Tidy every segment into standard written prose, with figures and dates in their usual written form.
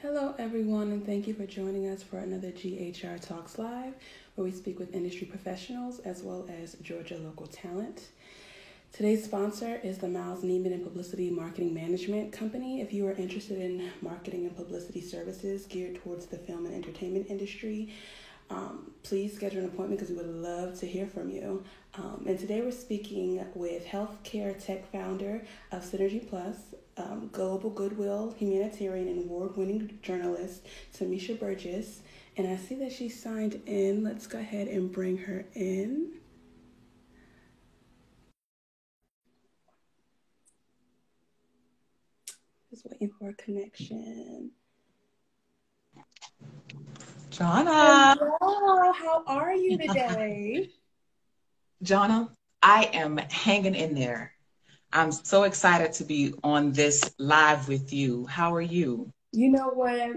Hello, everyone, and thank you for joining us for another GHR Talks Live, where we speak with industry professionals as well as Georgia local talent. Today's sponsor is the Miles Neiman and Publicity Marketing Management Company. If you are interested in marketing and publicity services geared towards the film and entertainment industry, please schedule an appointment because we would love to hear from you. And today we're speaking with healthcare tech founder of Synergy Plus, global goodwill humanitarian and award-winning journalist Tamisha Burgess. And I see that she signed in. Let's go ahead and bring her in. Just waiting for a connection. Jonna. Hello, how are you today? Jonna, I am hanging in there. I'm so excited to be on this live with you. How are you? You know what?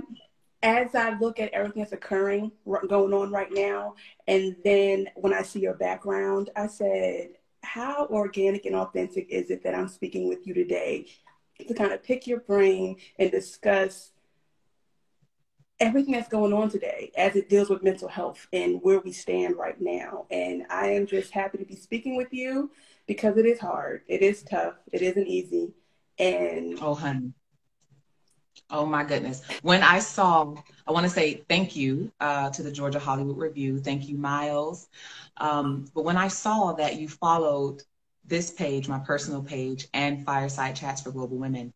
As I look at everything that's occurring, going on right now, and then when I see your background, I said, how organic and authentic is it that I'm speaking with you today to kind of pick your brain and discuss everything that's going on today as it deals with mental health and where we stand right now. And I am just happy to be speaking with you because it is hard. It is tough. It isn't easy. And Oh, honey. Oh, my goodness. When I saw, I want to say thank you to the Georgia Hollywood Review. Thank you, Miles. But when I saw that you followed this page, my personal page, and Fireside Chats for Global Women,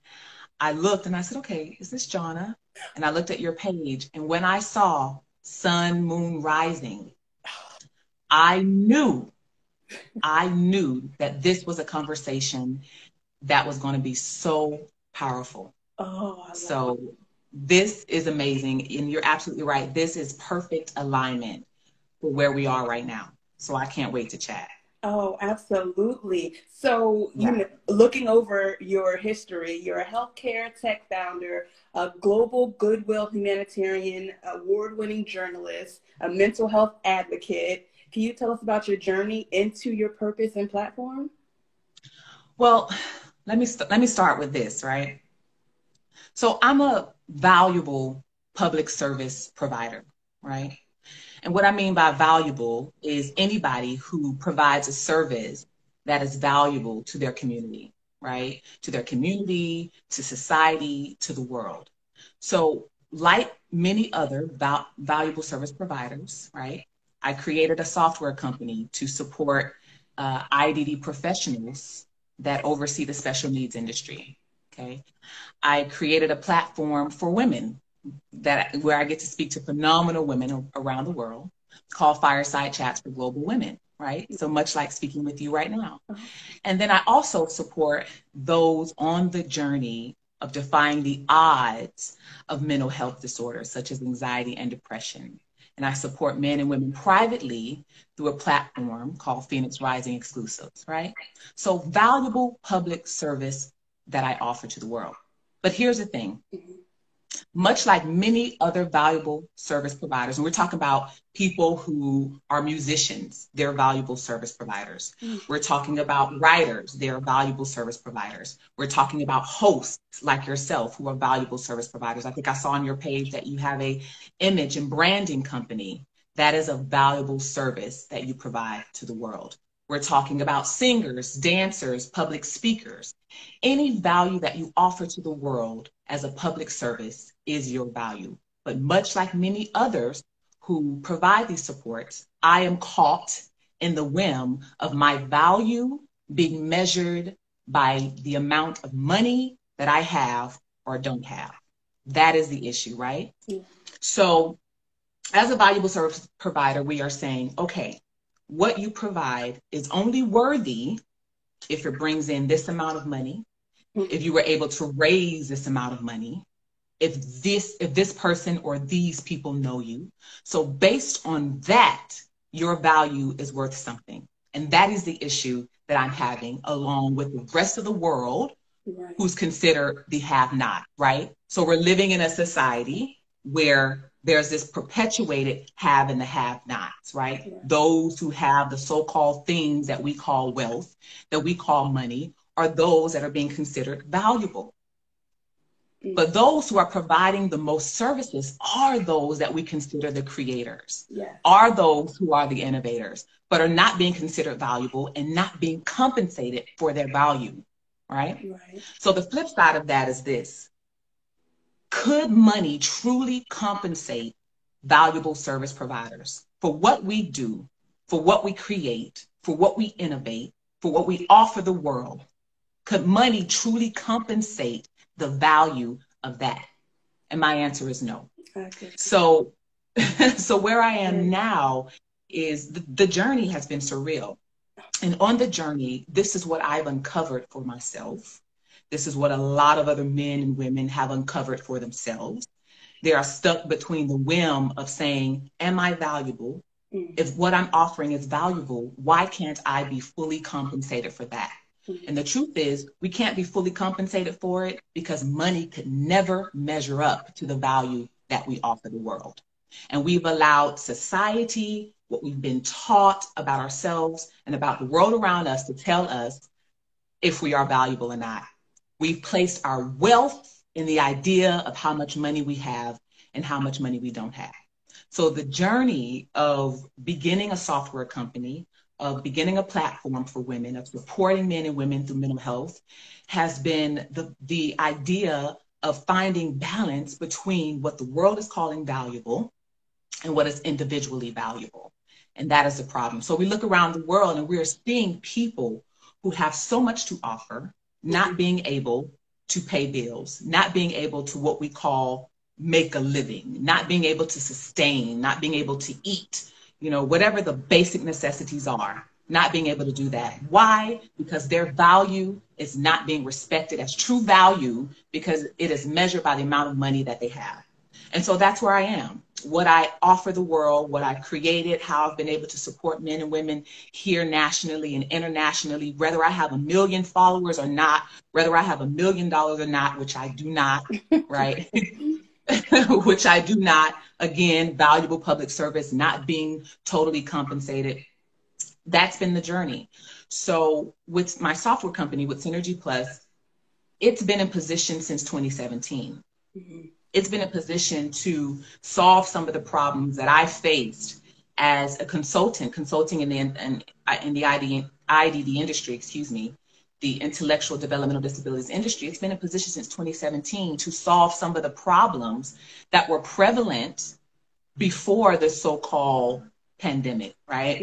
I looked and I said, okay, is this Jonna? And I looked at your page. And when I saw Sun, Moon, Rising, I knew that this was a conversation that was going to be so powerful. oh, I love it. So this is amazing. And you're absolutely right. This is perfect alignment for where we are right now. So I can't wait to chat. Oh, absolutely. So, Yeah. looking over your history, you're a healthcare tech founder, a global goodwill humanitarian, award-winning journalist, a mental health advocate. Can you tell us about your journey into your purpose and platform? Well, let me start with this, right? So I'm a valuable public service provider, right? And what I mean by valuable is anybody who provides a service that is valuable to their community, right? To their community, to society, to the world. So, like many other valuable service providers, right? I created a software company to support IDD professionals that oversee the special needs industry. Okay. I created a platform for women where I get to speak to phenomenal women around the world called Fireside Chats for Global Women, right? So much like speaking with you right now. And then I also support those on the journey of defying the odds of mental health disorders such as anxiety and depression. And I support men and women privately through a platform called Phoenix Rising Exclusives, right? So valuable public service that I offer to the world. But here's the thing, much like many other valuable service providers, and we're talking about people who are musicians, they're valuable service providers. We're talking about writers, they're valuable service providers. We're talking about hosts like yourself who are valuable service providers. I think I saw on your page that you have a image and branding company. That is a valuable service that you provide to the world. We're talking about singers, dancers, public speakers. Any value that you offer to the world as a public service is your value. But much like many others who provide these supports, I am caught in the whim of my value being measured by the amount of money that I have or don't have. That is the issue, right? Yeah. So, as a valuable service provider, we are saying, okay, what you provide is only worthy if it brings in this amount of money, if you were able to raise this amount of money, if this person or these people know you. So based on that, your value is worth something. And that is the issue that I'm having along with the rest of the world Right. who's considered the have not, right? So we're living in a society where there's this perpetuated have and the have nots, right? Yeah. Those who have the so-called things that we call wealth, that we call money, are those that are being considered valuable. But those who are providing the most services are those that we consider the creators, Yes. are those who are the innovators, but are not being considered valuable and not being compensated for their value, right? Right. So the flip side of that is this. Could money truly compensate valuable service providers for what we do, for what we create, for what we innovate, for what we offer the world? Could money truly compensate the value of that? And my answer is no. Okay. So, so where I am now is the journey has been surreal. And on the journey, this is what I've uncovered for myself. This is what a lot of other men and women have uncovered for themselves. They are stuck between the whim of saying, am I valuable? If what I'm offering is valuable, why can't I be fully compensated for that? And the truth is, we can't be fully compensated for it because money could never measure up to the value that we offer the world. And we've allowed society, what we've been taught about ourselves and about the world around us to tell us if we are valuable or not. We've placed our wealth in the idea of how much money we have and how much money we don't have. So the journey of beginning a software company, of beginning a platform for women, of supporting men and women through mental health, has been the idea of finding balance between what the world is calling valuable and what is individually valuable. And that is the problem. So we look around the world and we're seeing people who have so much to offer, not being able to pay bills, not being able to what we call make a living, not being able to sustain, not being able to eat, whatever the basic necessities are, not being able to do that. Why? Because their value is not being respected as true value because it is measured by the amount of money that they have. And so that's where I am. What I offer the world, what I created, how I've been able to support men and women here nationally and internationally, whether I have 1 million followers or not, whether I have $1 million or not, which I do not, right? Which I do not. Again, valuable public service, not being totally compensated. That's been the journey. So with my software company, with Synergy Plus, it's been in position since 2017. It's been in position to solve some of the problems that I faced as a consulting in the IDD industry, the intellectual developmental disabilities industry. It's been in position since 2017 to solve some of the problems that were prevalent before the so-called pandemic, right?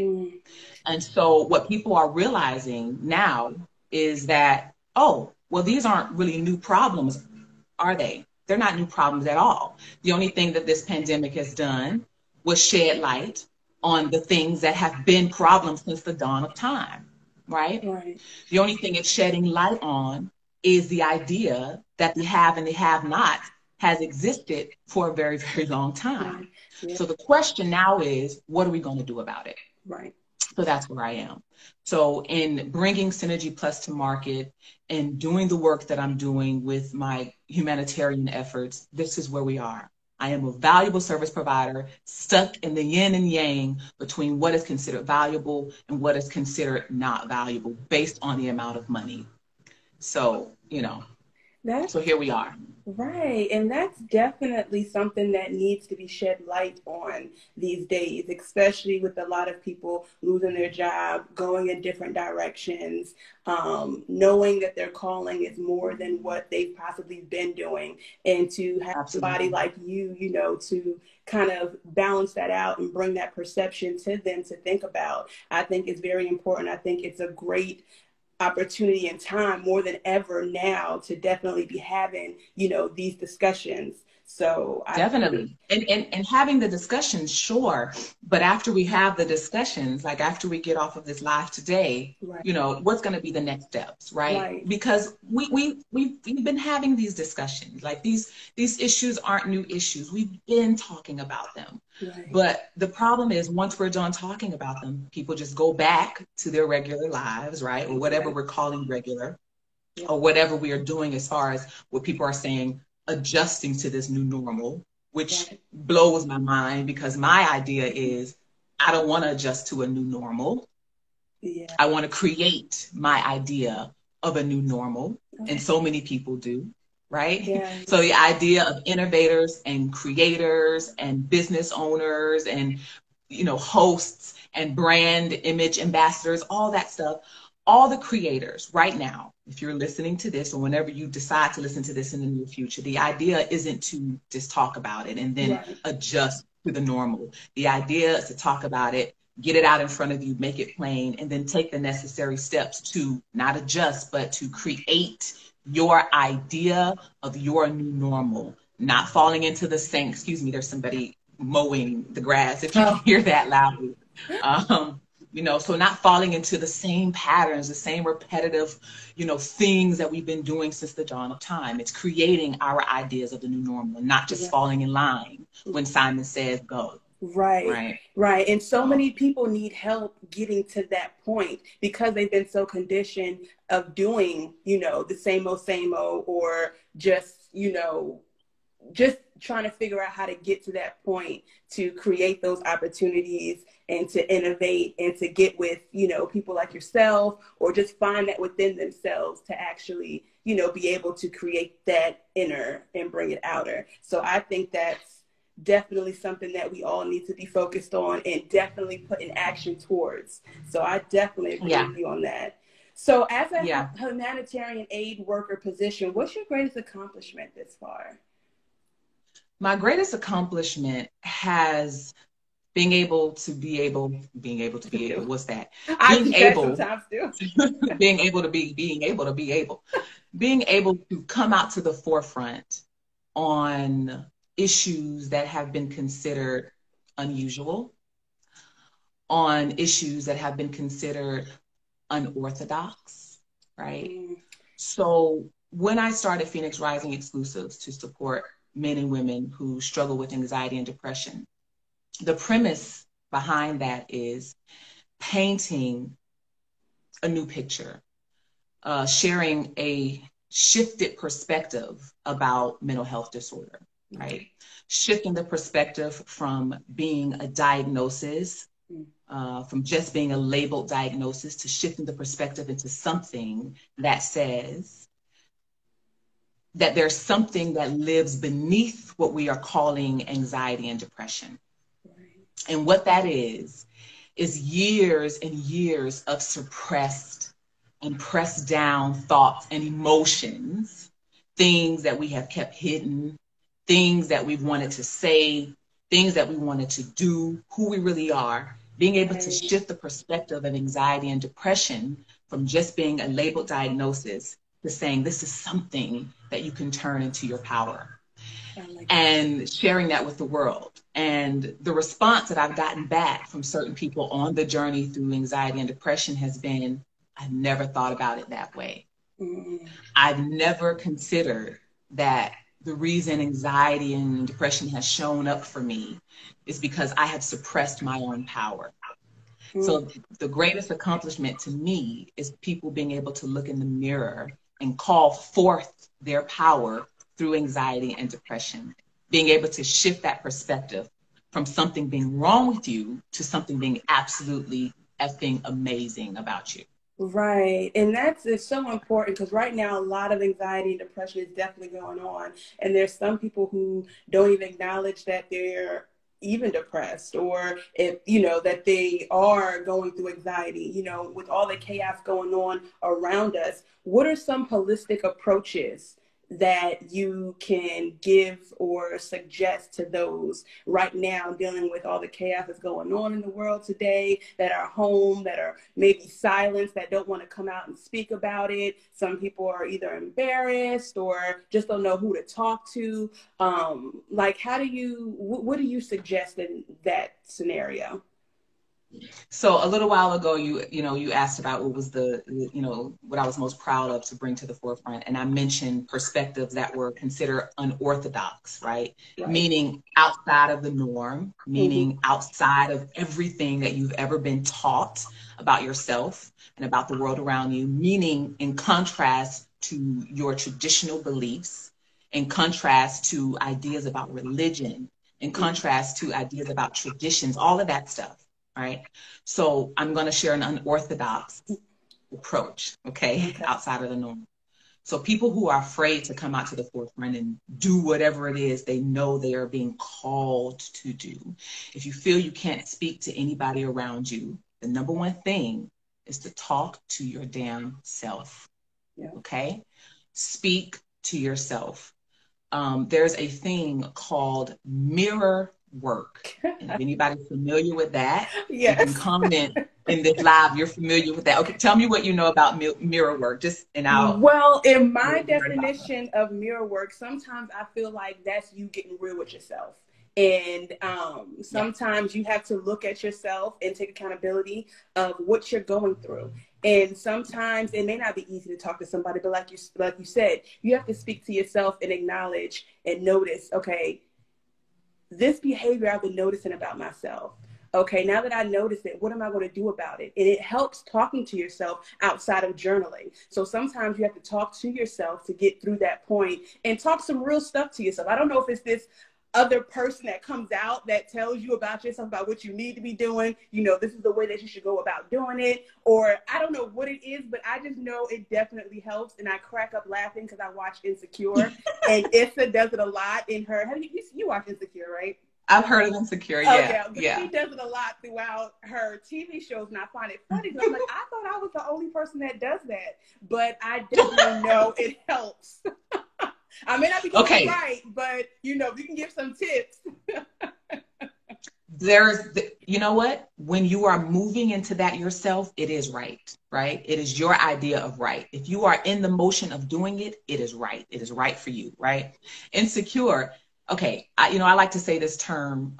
And so what people are realizing now is that, oh, well, these aren't really new problems, are they? They're not new problems at all. The only thing that this pandemic has done was shed light on the things that have been problems since the dawn of time, right? The only thing it's shedding light on is the idea that the have and the have not has existed for a very, very long time. So the question now is, what are we going to do about it? Right. So that's where I am. So in bringing Synergy Plus to market and doing the work that I'm doing with my humanitarian efforts, this is where we are. I am a valuable service provider stuck in the yin and yang between what is considered valuable and what is considered not valuable based on the amount of money. So, so here we are. Right. And that's definitely something that needs to be shed light on these days, especially with a lot of people losing their job, going in different directions, knowing that their calling is more than what they've possibly been doing. And to have somebody like you, to kind of balance that out and bring that perception to them to think about, I think is very important. I think it's a great opportunity and time more than ever now to definitely be having, these discussions. So definitely. And having the discussions, sure. But after we have the discussions, like after we get off of this live today, what's going to be the next steps, right? Because we've been having these discussions. Like these issues aren't new issues. We've been talking about them. But the problem is once we're done talking about them, people just go back to their regular lives, right? Or whatever we're calling regular, or whatever we are doing as far as what people are saying, adjusting to this new normal, which blows my mind because my idea is I don't want to adjust to a new normal. I want to create my idea of a new normal. And so many people do. right? Yeah. So the idea of innovators and creators and business owners and, hosts and brand image ambassadors, all that stuff, all the creators right now, if you're listening to this or whenever you decide to listen to this in the near future, the idea isn't to just talk about it and then Right. adjust to the normal. The idea is to talk about it, get it out in front of you, make it plain, and then take the necessary steps to not adjust, but to create your idea of your new normal, not falling into the same, excuse me, there's somebody mowing the grass, if you can Oh. hear that loudly. So not falling into the same patterns, the same repetitive, things that we've been doing since the dawn of time. It's creating our ideas of the new normal, not just Yeah. falling in line when Simon says go. Right, Right. right. And so So, many people need help getting to that point because they've been so conditioned of doing, the same old, or just, just trying to figure out how to get to that point to create those opportunities and to innovate and to get with, people like yourself, or just find that within themselves to actually, be able to create that inner and bring it outer. So I think that's definitely something that we all need to be focused on and definitely put in action towards. So I definitely agree yeah, with you on that. So as a yeah. humanitarian aid worker position, what's your greatest accomplishment this far? My greatest accomplishment has being able to be able, what's that? I Being do that able, sometimes too. being able to come out to the forefront on issues that have been considered unusual, on issues that have been considered unorthodox, right? Mm, So when I started Phoenix Rising Exclusives to support men and women who struggle with anxiety and depression, the premise behind that is painting a new picture, sharing a shifted perspective about mental health disorder, right? Shifting the perspective from being a diagnosis, from just being a labeled diagnosis, to shifting the perspective into something that says that there's something that lives beneath what we are calling anxiety and depression. And what that is years and years of suppressed and pressed down thoughts and emotions, things that we have kept hidden, things that we've wanted to say, things that we wanted to do, who we really are, being able to shift the perspective of anxiety and depression from just being a labeled diagnosis to saying this is something that you can turn into your power, and sharing that with the world. And the response that I've gotten back from certain people on the journey through anxiety and depression has been, I've never thought about it that way. I've never considered that the reason anxiety and depression has shown up for me is because I have suppressed my own power. So the greatest accomplishment to me is people being able to look in the mirror and call forth their power through anxiety and depression, being able to shift that perspective from something being wrong with you to something being absolutely effing amazing about you. Right. And it's so important because right now a lot of anxiety and depression is definitely going on. And there's some people who don't even acknowledge that they're even depressed, or if, that they are going through anxiety, with all the chaos going on around us. What are some holistic approaches that you can give or suggest to those right now dealing with all the chaos that's going on in the world today, that are home, that are maybe silenced, that don't want to come out and speak about it? Some people are either embarrassed or just don't know who to talk to. What do you suggest in that scenario? So a little while ago, you asked about what was what I was most proud of to bring to the forefront, and I mentioned perspectives that were considered unorthodox, right? Meaning outside of the norm, meaning outside of everything that you've ever been taught about yourself and about the world around you, meaning in contrast to your traditional beliefs, in contrast to ideas about religion, in contrast to ideas about traditions, all of that stuff. Right. So I'm going to share an unorthodox approach, okay, outside of the norm. So people who are afraid to come out to the forefront and do whatever it is they know they are being called to do. If you feel you can't speak to anybody around you, the number one thing is to talk to your damn self. Yeah. Okay? Speak to yourself. There's a thing called mirror work. And if anybody's familiar with that, you can Yes. comment in this live. You're familiar with that. Okay, tell me what you know about mirror work. Just and I'll. Well, in my definition of mirror work, sometimes I feel like that's you getting real with yourself. And Yeah. sometimes you have to look at yourself and take accountability of what you're going through. And sometimes it may not be easy to talk to somebody, but like you said, you have to speak to yourself and acknowledge and notice, okay, this behavior I've been noticing about myself. Okay, now that I notice it, what am I going to do about it? And it helps talking to yourself outside of journaling. So sometimes you have to talk to yourself to get through that point and talk some real stuff to yourself. I don't know if it's this other person that comes out that tells you about yourself, about what you need to be doing. You know, this is the way that you should go about doing it. Or I don't know what it is, but I just know it definitely helps. And I crack up laughing because I watch Insecure. And Issa does it a lot in her. You watch Insecure, right? I've heard of Insecure, yeah. Okay, Yeah. she does it a lot throughout her TV shows, and I find it funny because I'm like, I thought I was the only person that does that, but I definitely know it helps. I may not be doing it right, but you know, you can give some tips. You know what? When you are moving into that yourself, it is right? It is your idea of right. If you are in the motion of doing it, it is right. It is right for you, right? Insecure. Okay, I like to say this term,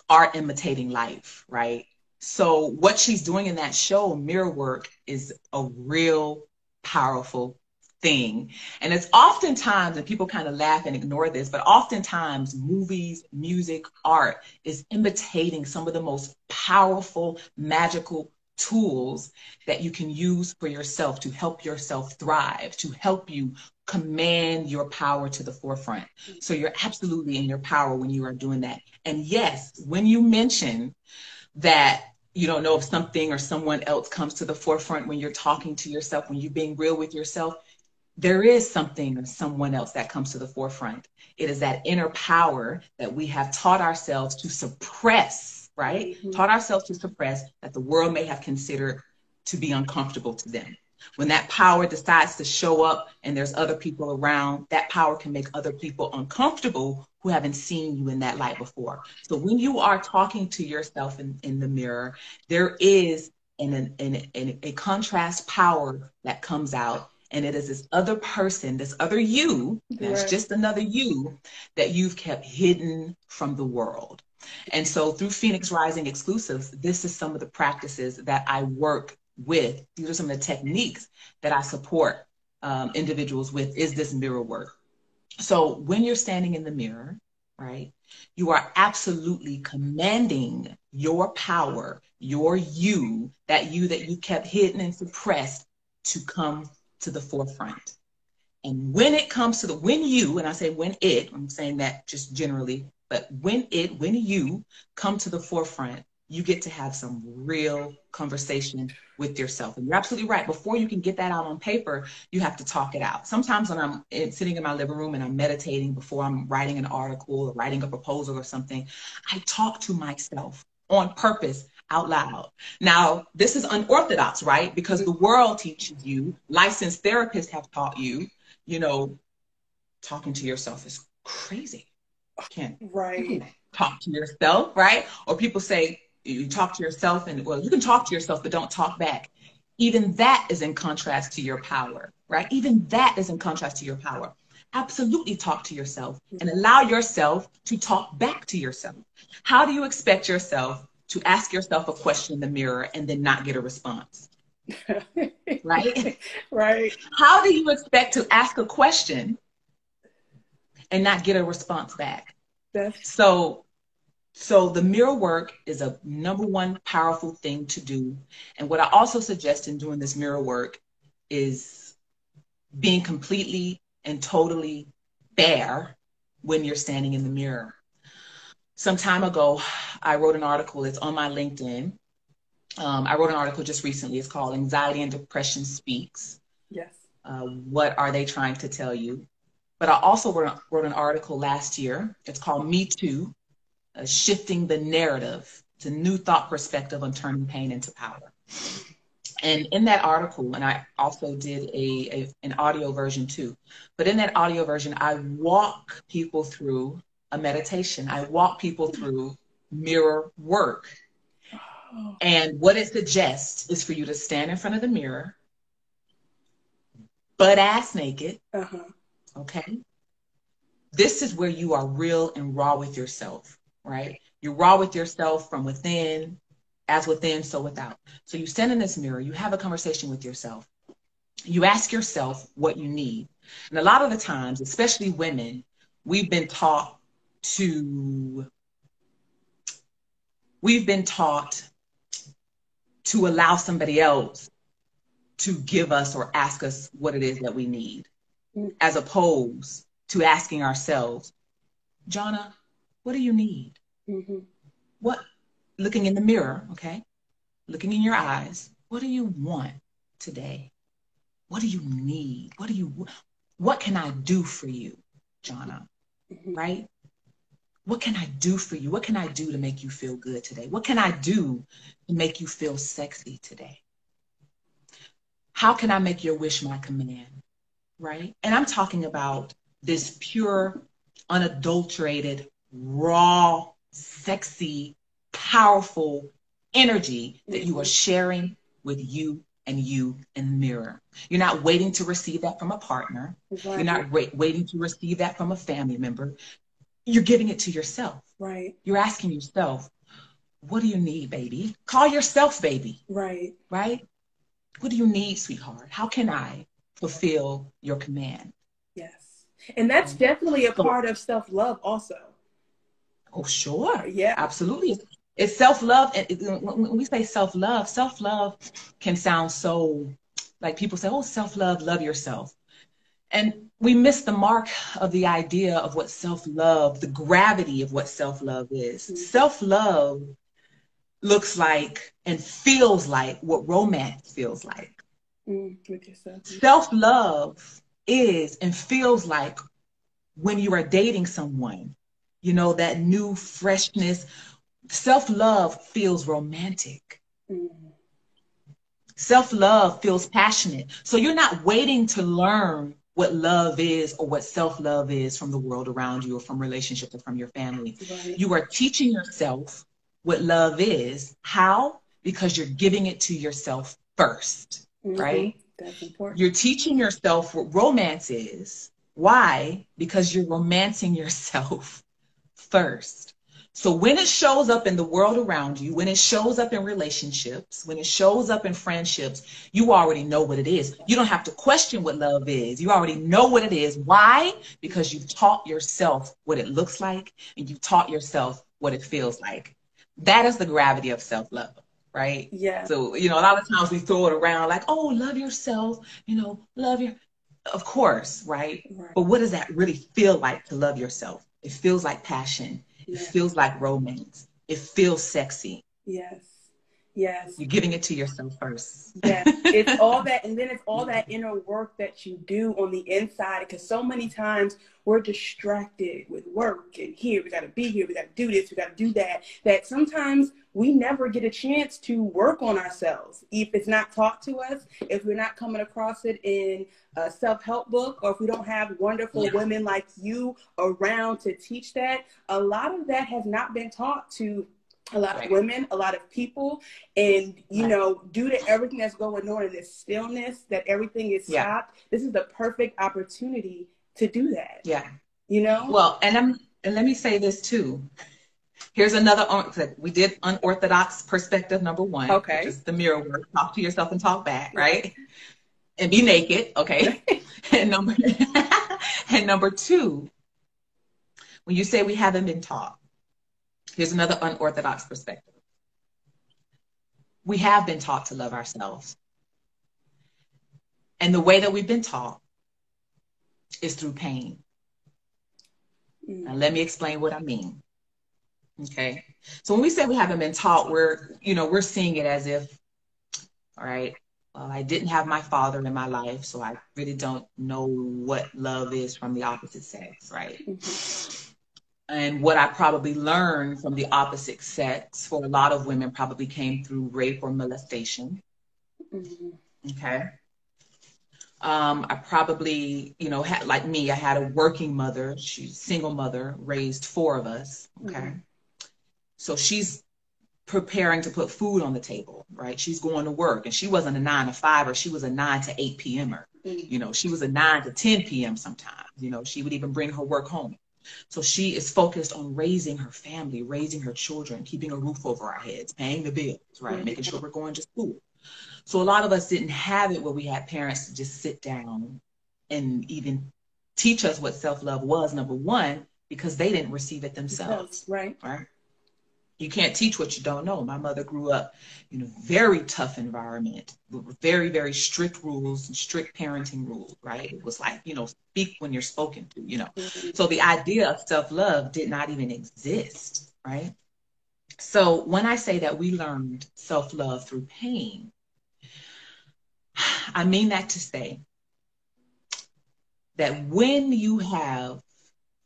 art imitating life, right? So what she's doing in that show, mirror work, is a real powerful thing. And it's oftentimes, and people kind of laugh and ignore this, but oftentimes movies, music, art is imitating some of the most powerful, magical tools that you can use for yourself to help yourself thrive, to help you command your power to the forefront. So you're absolutely in your power when you are doing that. And yes, when you mention that you don't know if something or someone else comes to the forefront when you're talking to yourself, when you're being real with yourself, there is something or someone else that comes to the forefront. It is that inner power that we have taught ourselves to suppress, right? Mm-hmm. Taught ourselves to suppress, that the world may have considered to be uncomfortable to them. When that power decides to show up and there's other people around, that power can make other people uncomfortable who haven't seen you in that light before. So when you are talking to yourself in the mirror, there is a contrast power that comes out. And it is this other person, this other you, that's just another you, that you've kept hidden from the world. And so through Phoenix Rising Exclusives, this is some of the practices that I work with. These are some of the techniques that I support individuals with, is this mirror work. So when you're standing in the mirror, right, you are absolutely commanding your power, your you that you kept hidden and suppressed, to come to the forefront. And when it comes to when you, and I say when it, I'm saying that just generally, but when you come to the forefront, you get to have some real conversation with yourself. And you're absolutely right. Before you can get that out on paper, you have to talk it out. Sometimes when I'm sitting in my living room and I'm meditating before I'm writing an article or writing a proposal or something, I talk to myself on purpose, out loud. Now, this is unorthodox, right? Because the world teaches you, licensed therapists have taught you, talking to yourself is crazy. Can't talk to yourself, right? Or people say, you talk to yourself, and well, you can talk to yourself, but don't talk back. Even that is in contrast to your power, right? Even that is in contrast to your power. Absolutely talk to yourself and allow yourself to talk back to yourself. How do you expect yourself to ask yourself a question in the mirror and then not get a response? Right? Right. How do you expect to ask a question and not get a response back? So the mirror work is a number one powerful thing to do. And what I also suggest in doing this mirror work is being completely and totally bare when you're standing in the mirror. Some time ago, I wrote an article. It's on my LinkedIn. I wrote an article just recently. It's called Anxiety and Depression Speaks. Yes. What are they trying to tell you? But I also wrote an article last year. It's called Me Too, Shifting the Narrative. It's a new thought perspective on turning pain into power. And in that article, and I also did an audio version too, but in that audio version, I walk people through a meditation. I walk people through mirror work. And what it suggests is for you to stand in front of the mirror, butt ass naked. Okay. This is where you are real and raw with yourself, right? You're raw with yourself from within, as within, so without. So you stand in this mirror, you have a conversation with yourself. You ask yourself what you need. And a lot of the times, especially women, we've been taught to allow somebody else to give us or ask us what it is that we need, as opposed to asking ourselves, Jonna, what do you need? What, looking in the mirror, okay? Looking in your eyes, what do you want today? What do you need? What can I do for you, Jonna? Right? What can I do for you? What can I do to make you feel good today? What can I do to make you feel sexy today? How can I make your wish my command? Right? And I'm talking about this pure, unadulterated, raw, sexy, powerful energy that you are sharing with you and you in the mirror. You're not waiting to receive that from a partner. Right. You're not waiting to receive that from a family member. You're giving it to yourself. Right. You're asking yourself, what do you need, baby? Call yourself baby. Right. Right? What do you need, sweetheart? How can I fulfill your command? Yes. And that's definitely a part of self-love also. Oh, sure. Yeah. Absolutely. It's self-love. When we say self-love can sound so, like people say, oh, self-love, love yourself. And we miss the mark of the idea of what self-love, the gravity of what self-love is. Self-love looks like and feels like what romance feels like. With yourself. Self-love is and feels like when you are dating someone, you know, that new freshness. Self-love feels romantic. Self-love feels passionate. So you're not waiting to learn what love is or what self-love is from the world around you or from relationships or from your family. Right. You are teaching yourself what love is. How? Because you're giving it to yourself first, right? That's important. You're teaching yourself what romance is. Why? Because you're romancing yourself first. So when it shows up in the world around you, when it shows up in relationships, when it shows up in friendships, you already know what it is. You don't have to question what love is. You already know what it is. Why? Because you've taught yourself what it looks like and you've taught yourself what it feels like. That is the gravity of self-love, right? Yeah. So, you know, a lot of times we throw it around like, oh, love yourself, you know, love your, of course, right? But what does that really feel like to love yourself? It feels like passion. It feels like romance. It feels sexy. Yes. Yes. You're giving it to yourself first. Yes. It's all that, and then it's all that inner work that you do on the inside, because so many times we're distracted with work and here, we got to be here, we got to do this, we got to do that, that sometimes we never get a chance to work on ourselves. If it's not taught to us, if we're not coming across it in a self-help book, or if we don't have wonderful women like you around to teach that, a lot of that has not been taught to a lot of women, a lot of people. And, you know, due to everything that's going on in this stillness, that everything is stopped, this is the perfect opportunity to do that. Yeah. You know? Well, and let me say this too. Here's another, we did unorthodox perspective number one. Okay. Which is the mirror work. Talk to yourself and talk back, right? And be naked, okay? and number two, when you say we haven't been taught, here's another unorthodox perspective. We have been taught to love ourselves. And the way that we've been taught is through pain. Now, let me explain what I mean. Okay. So when we say we haven't been taught, we're seeing it as if, all right, Well, I didn't have my father in my life, so I really don't know what love is from the opposite sex, right? And what I probably learned from the opposite sex for a lot of women probably came through rape or molestation. Okay. I probably, had, like me, I had a working mother. She's a single mother, raised 4 of us. Okay. So she's preparing to put food on the table, right? She's going to work, and she wasn't a 9 to 5, or she was a 9 to 8 p.m.er. She was a 9 to 10 p.m. sometimes. She would even bring her work home. So she is focused on raising her family, raising her children, keeping a roof over our heads, paying the bills, right? Making sure we're going to school. So a lot of us didn't have it where we had parents to just sit down and even teach us what self-love was, number one, because they didn't receive it themselves. Right. You can't teach what you don't know. My mother grew up in a very tough environment with very, very strict rules and strict parenting rules, right? It was like, speak when you're spoken to. So the idea of self-love did not even exist, right? So when I say that we learned self-love through pain, I mean that to say that when you have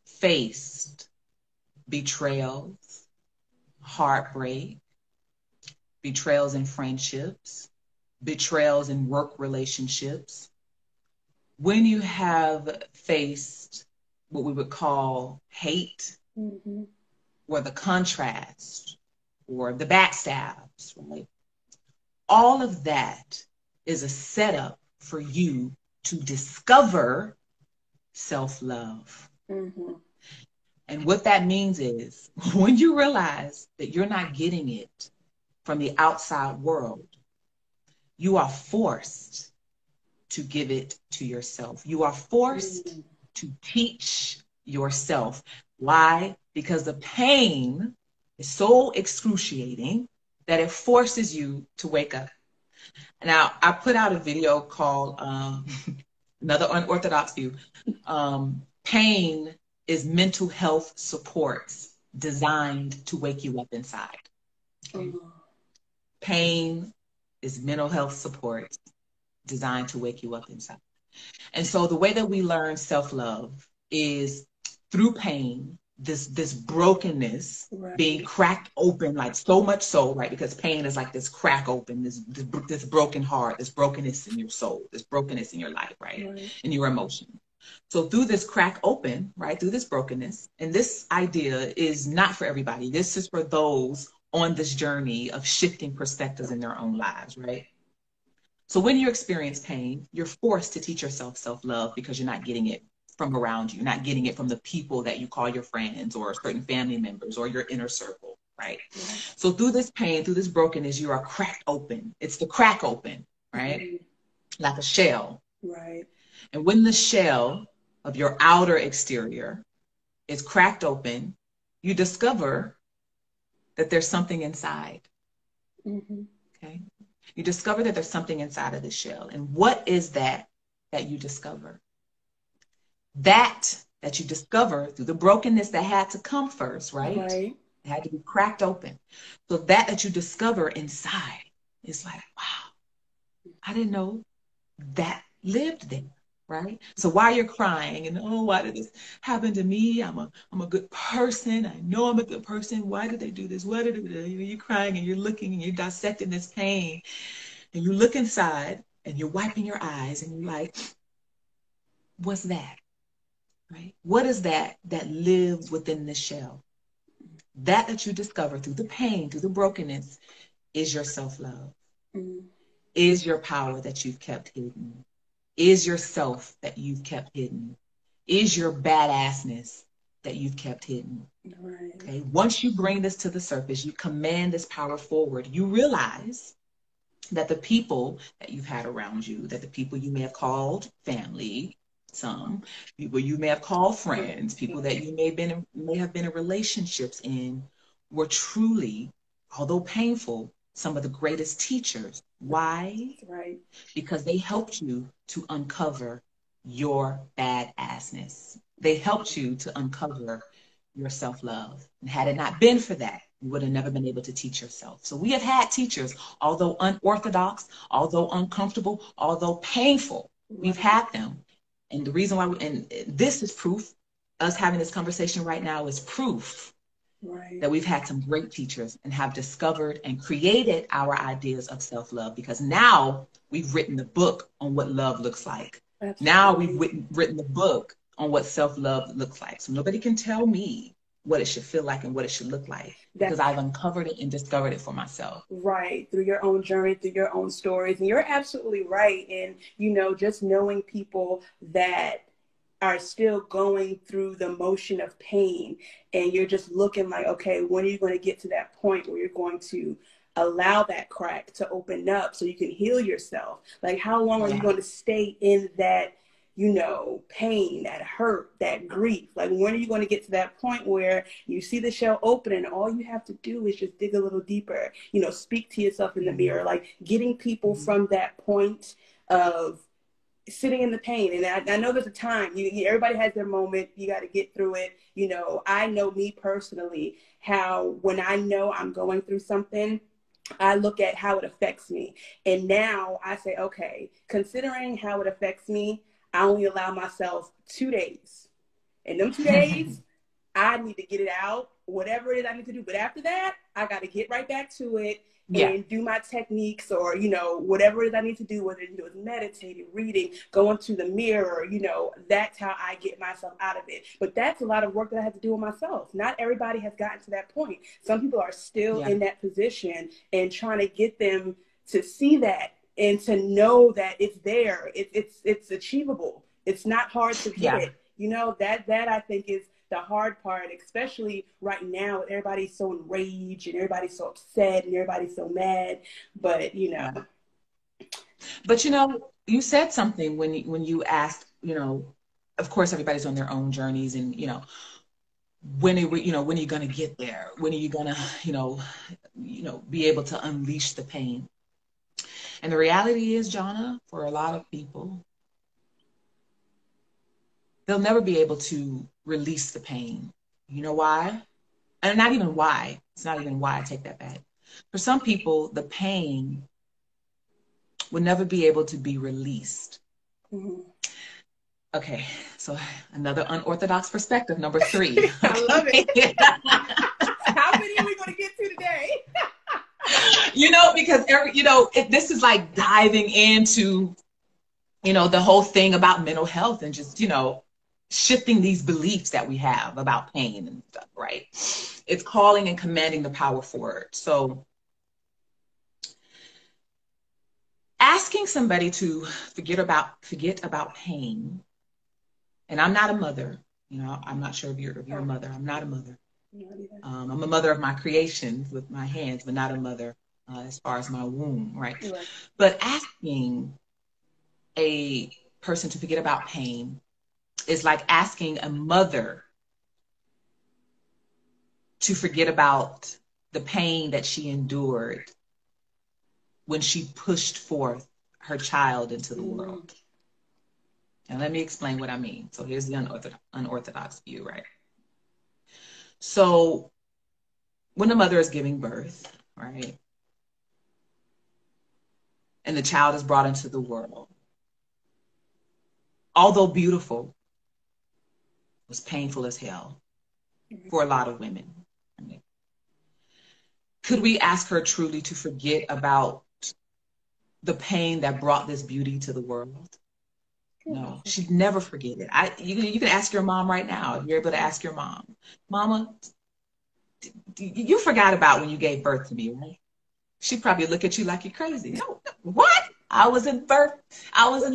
faced betrayals, heartbreak, betrayals in friendships, betrayals in work relationships, when you have faced what we would call hate, or the contrast, or the backstabs, right? All of that is a setup for you to discover self-love. And what that means is when you realize that you're not getting it from the outside world, you are forced to give it to yourself. You are forced to teach yourself. Why? Because the pain is so excruciating that it forces you to wake up. Now, I put out a video called Another Unorthodox View. Pain is mental health supports designed to wake you up inside. Pain is mental health supports designed to wake you up inside. And so the way that we learn self-love is through pain, this brokenness being cracked open, like so much so, right? Because pain is like this crack open, this broken heart, this brokenness in your soul, this brokenness in your life, right? In your emotion. So through this crack open, right, through this brokenness, and this idea is not for everybody. This is for those on this journey of shifting perspectives in their own lives, right? So when you experience pain, you're forced to teach yourself self-love because you're not getting it from around you, not getting it from the people that you call your friends or certain family members or your inner circle, right? So through this pain, through this brokenness, you are cracked open. It's the crack open, right? Like a shell. Right. And when the shell of your outer exterior is cracked open, you discover that there's something inside. Okay. You discover that there's something inside of the shell. And what is that you discover? That you discover through the brokenness that had to come first, right? It had to be cracked open. So that you discover inside is like, wow, I didn't know that lived there, right? So while you're crying and, oh, why did this happen to me? I'm a good person. I know I'm a good person. Why did they do this? What did they do? You're crying and you're looking and you're dissecting this pain. And you look inside and you're wiping your eyes and you're like, what's that? Right? What is that lives within this shell? That you discover through the pain, through the brokenness, is your self-love. Is your power that you've kept hidden. Is yourself that you've kept hidden. Is your badassness that you've kept hidden. Okay? Once you bring this to the surface, you command this power forward, you realize that the people that you've had around you, that the people you may have called family, some people you may have called friends, people that you may have been in relationships in, were truly, although painful, some of the greatest teachers. Why? Because they helped you to uncover your badassness. They helped you to uncover your self-love. And had it not been for that, you would have never been able to teach yourself. So we have had teachers, although unorthodox, although uncomfortable, although painful, we've had them. And the reason why, and this is proof, us having this conversation right now is proof that we've had some great teachers and have discovered and created our ideas of self-love, because now we've written the book on what love looks like. Absolutely. Now we've written the book on what self-love looks like. So nobody can tell me what it should feel like and what it should look like, because I've uncovered it and discovered it for myself. Right. Through your own journey, through your own stories. And you're absolutely right. And, you know, just knowing people that are still going through the motion of pain, and you're just looking like, okay, when are you going to get to that point where you're going to allow that crack to open up so you can heal yourself? Like, how long are you going to stay in that, you know, pain, that hurt, that grief? Like, when are you going to get to that point where you see the shell open and all you have to do is just dig a little deeper, you know, speak to yourself in the mirror, like getting people from that point of sitting in the pain. And I know there's a time, everybody has their moment, you got to get through it. You know, I know me personally, how when I know I'm going through something, I look at how it affects me. And now I say, okay, considering how it affects me, I only allow myself 2 days. And them 2 days, I need to get it out, whatever it is I need to do. But after that, I got to get right back to it and do my techniques, or, you know, whatever it is I need to do, whether it's meditating, reading, going to the mirror, you know, that's how I get myself out of it. But that's a lot of work that I have to do with myself. Not everybody has gotten to that point. Some people are still in that position, and trying to get them to see that and to know that it's there. It's achievable. It's not hard to get. You know, that I think is the hard part, especially right now. Everybody's so enraged and everybody's so upset and everybody's so mad. But, you know. But, you know, you said something when you asked, you know, of course, everybody's on their own journeys, and, you know, when are you going to get there? When are you going to, you know, be able to unleash the pain? And the reality is, Jonna, for a lot of people, they'll never be able to release the pain. You know why? And not even why. It's not even why. I take that back. For some people, the pain will never be able to be released. Mm-hmm. Okay, so another unorthodox perspective, number 3. I love it. How many are we going to get to today? You know, because this is like diving into, you know, the whole thing about mental health, and just, you know, shifting these beliefs that we have about pain and stuff, right? It's calling and commanding the power forward. So asking somebody to forget about pain, and I'm not a mother, you know, I'm not sure if you're a mother. I'm not a mother. I'm a mother of my creations with my hands, but not a mother as far as my womb, right? But asking a person to forget about pain is like asking a mother to forget about the pain that she endured when she pushed forth her child into the world. And let me explain what I mean. So here's the unorthodox view, right? So when a mother is giving birth, right, and the child is brought into the world, although beautiful, it was painful as hell for a lot of women. Right? Could we ask her truly to forget about the pain that brought this beauty to the world? No, she'd never forget it. You can ask your mom right now. If you're able to ask your mom, Mama, you forgot about when you gave birth to me, right? She'd probably look at you like you're crazy. No, what? I was in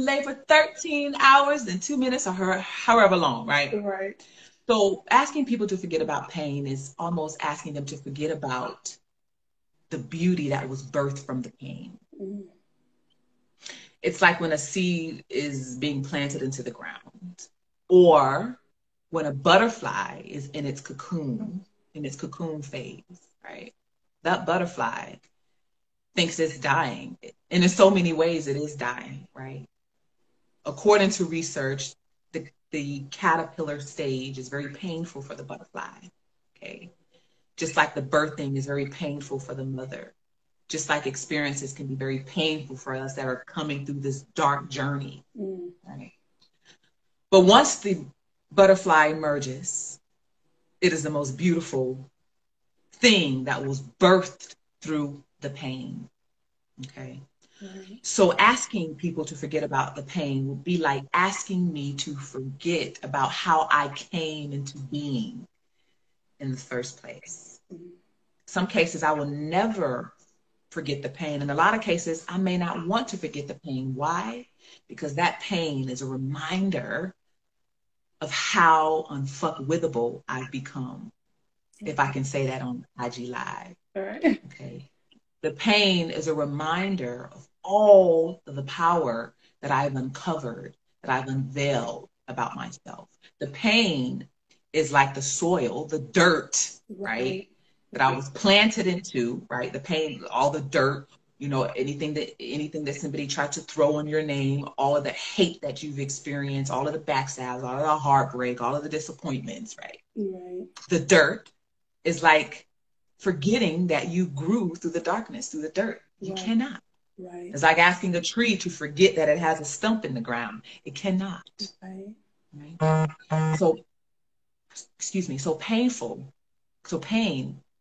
labor 13 hours and 2 minutes, or however long, right? Right. So asking people to forget about pain is almost asking them to forget about the beauty that was birthed from the pain. Mm-hmm. It's like when a seed is being planted into the ground, or when a butterfly is in its cocoon phase, right? That butterfly thinks it's dying. And in so many ways it is dying, right? According to research, the caterpillar stage is very painful for the butterfly, okay? Just like the birthing is very painful for the mother. Just like experiences can be very painful for us that are coming through this dark journey. Right? But once the butterfly emerges, it is the most beautiful thing that was birthed through the pain. Okay. Right. So asking people to forget about the pain would be like asking me to forget about how I came into being in the first place. Some cases I will never forget the pain. In a lot of cases, I may not want to forget the pain. Why? Because that pain is a reminder of how unfuckwithable I've become, if I can say that on IG Live. All right. Okay. The pain is a reminder of all of the power that I've uncovered, that I've unveiled about myself. The pain is like the soil, the dirt, right? That I was planted into, right? The pain, all the dirt, you know, anything that somebody tried to throw on your name, all of the hate that you've experienced, all of the backstabs, all of the heartbreak, all of the disappointments, right? Right. The dirt is like forgetting that you grew through the darkness, through the dirt. You cannot. Right. It's like asking a tree to forget that it has a stump in the ground. It cannot. Right. Right? So, excuse me, so pain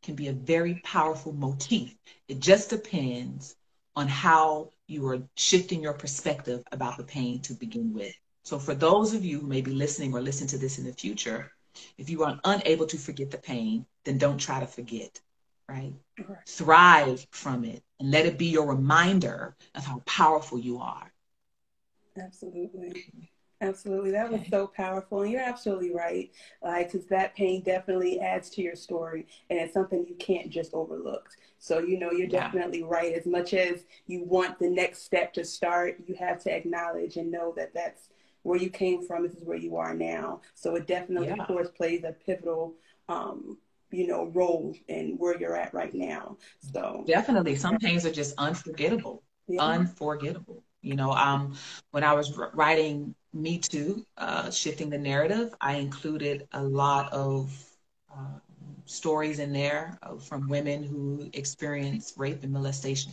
can be a very powerful motif. It just depends on how you are shifting your perspective about the pain to begin with. So for those of you who may be listening or listen to this in the future, if you are unable to forget the pain, then don't try to forget, right? Thrive from it and let it be your reminder of how powerful you are. Absolutely. Absolutely. That was so powerful. And you're absolutely right. Like, because that pain definitely adds to your story. And it's something you can't just overlook. So, you know, you're definitely right. As much as you want the next step to start, you have to acknowledge and know that that's where you came from. This is where you are now. So it definitely, of course, plays a pivotal, you know, role in where you're at right now. So definitely some pains are just unforgettable. Unforgettable. You know, when I was writing Me Too, Shifting the Narrative, I included a lot of stories in there from women who experienced rape and molestation.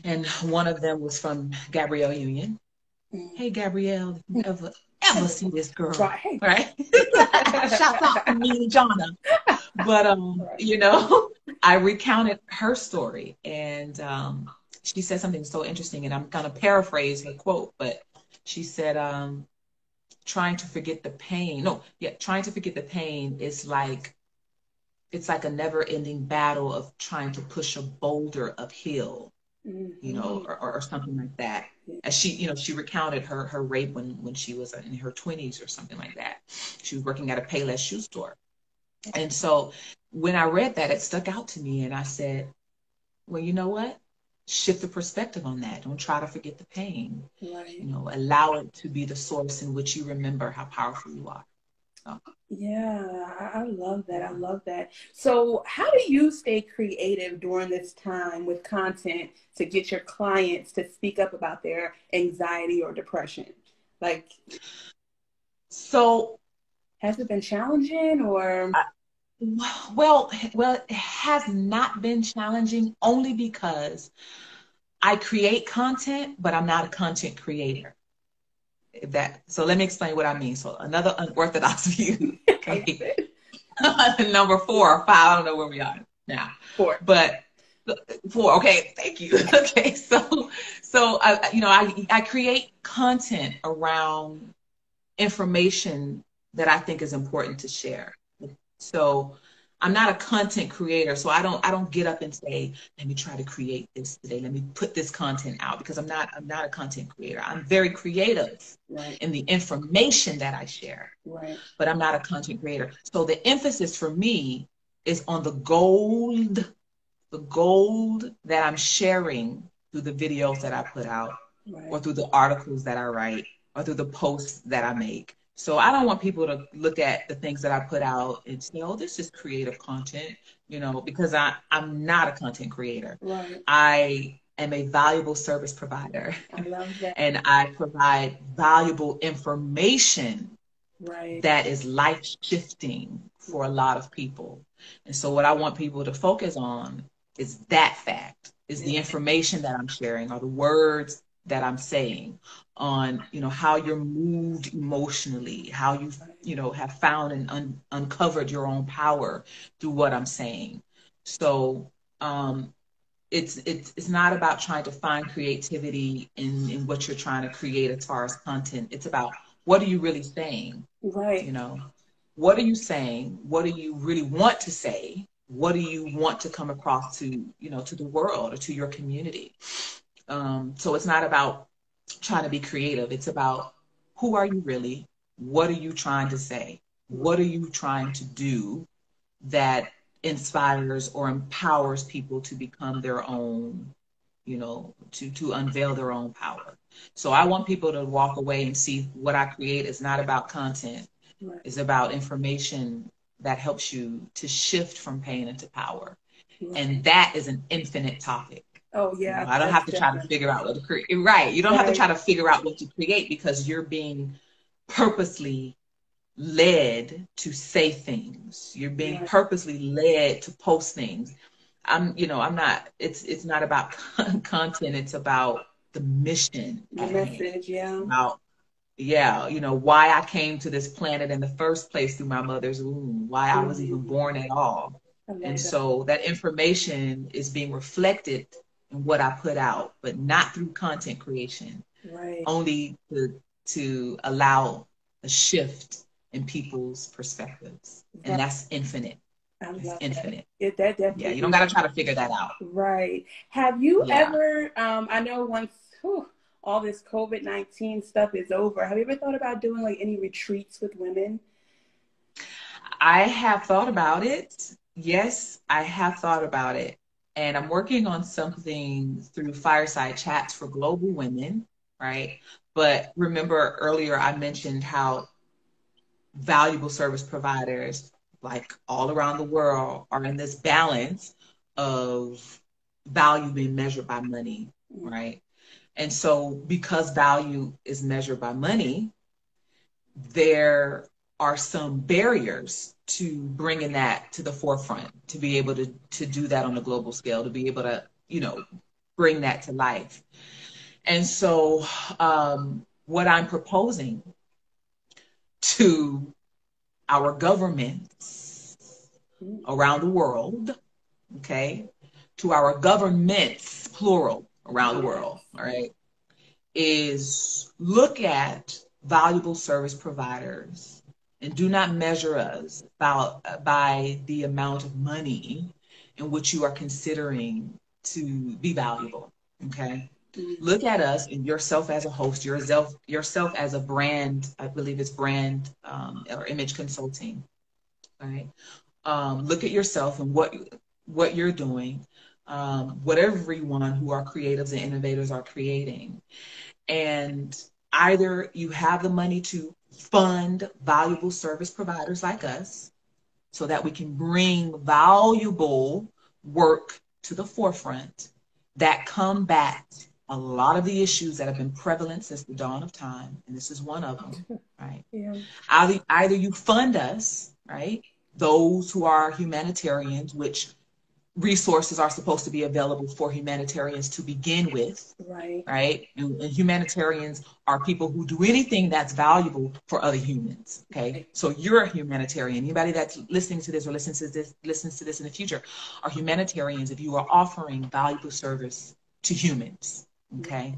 And one of them was from Gabrielle Union. Hey, Gabrielle, if you ever see this girl, right? Shout out to me and Jonna. But, you know, I recounted her story, and she said something so interesting, and I'm going to paraphrase her quote, but she said, trying to forget the pain. Trying to forget the pain is like, it's like a never-ending battle of trying to push a boulder uphill, you know, or something like that. As she, you know, she recounted her rape when she was in her 20s or something like that. She was working at a Payless shoe store. And so when I read that, it stuck out to me, and I said, well, you know what? Shift the perspective on that. Don't try to forget the pain. Right. You know, allow it to be the source in which you remember how powerful you are. So. Yeah, I love that. I love that. So how do you stay creative during this time with content to get your clients to speak up about their anxiety or depression? Like, so has it been challenging or? Well, it has not been challenging only because I create content, but I'm not a content creator. So let me explain what I mean. So another unorthodox view. Okay. Number 4 or 5, I don't know where we are now. 4. But 4, okay, thank you. Okay, so you know, I create content around information that I think is important to share. So I'm not a content creator, so I don't get up and say, let me try to create this today. Let me put this content out, because I'm not a content creator. I'm very creative in the information that I share, but I'm not a content creator. So the emphasis for me is on the gold that I'm sharing through the videos that I put out, or through the articles that I write, or through the posts that I make. So I don't want people to look at the things that I put out and say, oh, this is creative content, you know, because I'm not a content creator. I am a valuable service provider. I love that. And I provide valuable information that is life-shifting for a lot of people. And so what I want people to focus on is that fact, is the information that I'm sharing, or the words that I'm saying, on, how you're moved emotionally, how you have found and uncovered your own power through what I'm saying. So it's not about trying to find creativity in what you're trying to create as far as content. It's about, what are you really saying? Right. What are you saying? What do you really want to say? What do you want to come across to the world or to your community? So it's not about trying to be creative. It's about, who are you really? What are you trying to say? What are you trying to do that inspires or empowers people to become their own, to unveil their own power? So I want people to walk away and see what I create is not about content. Right. It's about information that helps you to shift from pain into power. Right. And that is an infinite topic. Oh, yeah. I don't have to try to figure out what to create. Right. You don't have to try to figure out what to create, because you're being purposely led to say things. You're being purposely led to post things. I'm not, it's not about content. It's about the mission. The message, yeah. About, why I came to this planet in the first place through my mother's womb, why I was even born at all. And so that information is being reflected in what I put out, but not through content creation. Right. Only to allow a shift in people's perspectives. And that's infinite. It's infinite. That definitely. Yeah, you don't got to try to figure that out. Right. Have you ever, I know once all this COVID-19 stuff is over, have you ever thought about doing like any retreats with women? I have thought about it. Yes, I have thought about it. And I'm working on something through Fireside Chats for global women, right? But remember earlier I mentioned how valuable service providers, like all around the world, are in this balance of value being measured by money, right? And so because value is measured by money, there are some barriers to bringing that to the forefront, to be able to do that on a global scale, to be able to, bring that to life. And so what I'm proposing to our governments around the world, okay, to our governments, plural, around the world, all right, is look at valuable service providers and do not measure us by the amount of money in which you are considering to be valuable, okay? Look at us and yourself as a host, yourself as a brand. I believe it's brand or image consulting, right? Look at yourself and what you're doing, what everyone who are creatives and innovators are creating. And either you have the money to fund valuable service providers like us so that we can bring valuable work to the forefront that combat a lot of the issues that have been prevalent since the dawn of time, and this is one of them, right? Yeah. Either you fund us, right? Those who are humanitarians, which resources are supposed to be available for humanitarians to begin with, right? And humanitarians are people who do anything that's valuable for other humans, okay? Right. So you're a humanitarian. Anybody that's listening to this or listens to this in the future are humanitarians if you are offering valuable service to humans, okay?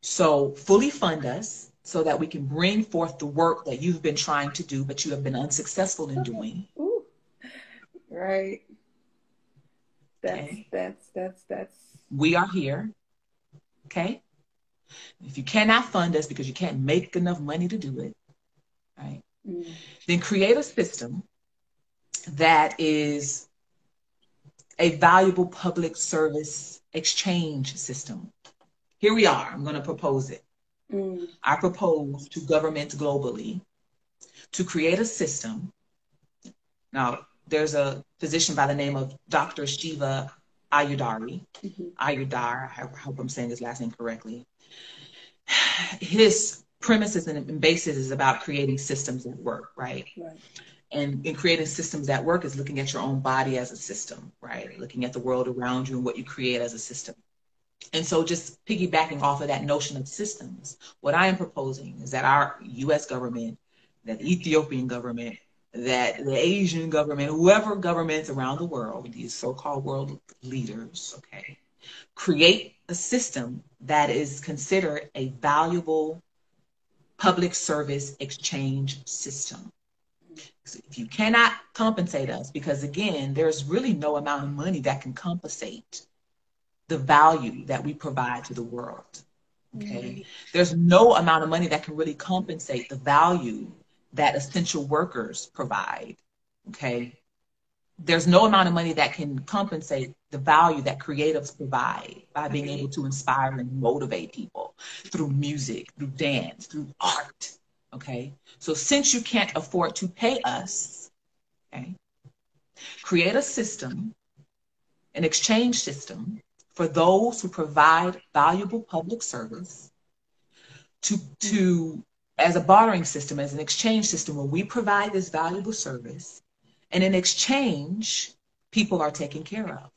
So fully fund us so that we can bring forth the work that you've been trying to do, but you have been unsuccessful in doing. Ooh. Right. Okay. That's. We are here, okay? If you cannot fund us because you can't make enough money to do it, right? Then create a system that is a valuable public service exchange system. Here we are. I'm going to propose it. I propose to governments globally to create a system. Now, there's a physician by the name of Dr. Shiva Ayudar. Ayudar, I hope I'm saying his last name correctly. His premises and basis is about creating systems that work, right? And in creating systems that work is looking at your own body as a system, right? Looking at the world around you and what you create as a system. And so just piggybacking off of that notion of systems, what I am proposing is that our US government, that the Ethiopian government, that the Asian government, whoever governments around the world, these so-called world leaders, okay, create a system that is considered a valuable public service exchange system. So if you cannot compensate us, because again, there's really no amount of money that can compensate the value that we provide to the world. Okay. There's no amount of money that can really compensate the value that essential workers provide. Okay. There's no amount of money that can compensate the value that creatives provide by being able to inspire and motivate people through music, through dance, through art. Okay. So since you can't afford to pay us, okay, create a system, an exchange system for those who provide valuable public service to as a bartering system, as an exchange system where we provide this valuable service, and in exchange, people are taken care of.